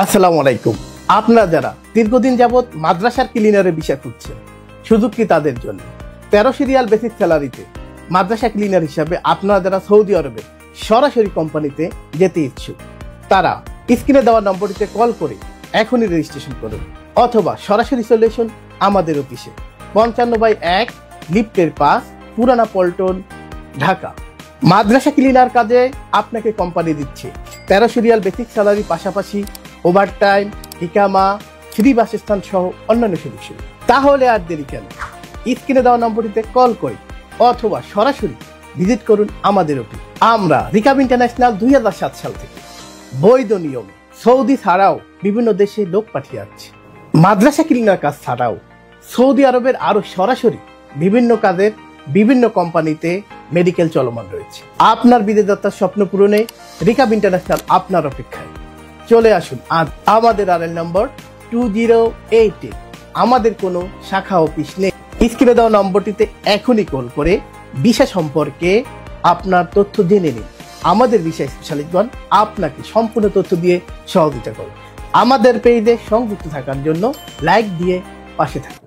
আসসালামু আলাইকুম। আপনারা যারা দীর্ঘদিন যাবৎ মাদ্রাসার ক্লিনারের বিষয় খুঁজছেন, সুযোগ কি তাদের জন্য? 13 সিরিয়াল বেসিক স্যালারিতে মাদ্রাসা ক্লিনার হিসাবে আপনারা যারা সৌদি আরবে সরাসরি কোম্পানিতে যেতে ইচ্ছুক, তারা স্ক্রিনে দেওয়া নম্বরটিতে কল করে এখনই রেজিস্ট্রেশন করুন, অথবা সরাসরি চলে আসুন আমাদের অফিসে 55/1 লিফটের পাশ, পুরানা পল্টন, ঢাকা। মাদ্রাসা ক্লিনার কাজে আপনাকে কোম্পানি দিচ্ছে 13 সিরিয়াল বেসিক স্যালারি, পাশাপাশি ওভারটাইম, ইকামা, ফ্রি বাসস্থান সহ অন্যান্য সুযোগ সুবিধা। তাহলে আর দেরি কেন? স্ক্রিনে দেওয়া নম্বরটিতে কল করে অথবা সরাসরি ভিজিট করুন আমাদের অফিস। আমরা রিকাব ইন্টারন্যাশনাল 2007 সাল থেকে বৈধ নিয়মে সৌদি ছাড়াও বিভিন্ন দেশে লোক পাঠিয়ে যাচ্ছে। মাদ্রাসা ক্লিনার কাজ ছাড়াও সৌদি আরবের আরো সরাসরি বিভিন্ন কাজের বিভিন্ন কোম্পানিতে মেডিকেল চলমান রয়েছে। আপনার বিদেশ যাত্রার স্বপ্ন পূরণে রিকাব ইন্টারন্যাশনাল আপনার অপেক্ষায়। চলে আসুন আজ আমাদের RL নম্বর 2088। আমাদের কোনো শাখা অফিস নেই। স্ক্রিনে দেওয়া নম্বরটিতে এখনই কল করে ভিসা সম্পর্কে আপনার তথ্য জেনে নিন। আমাদের ভিসা স্পেশালিস্টগণ আপনাকে সম্পূর্ণ তথ্য দিয়ে সহযোগিতা করবে। আমাদের পেজে সংযুক্ত থাকার জন্য লাইক দিয়ে পাশে থাকুন।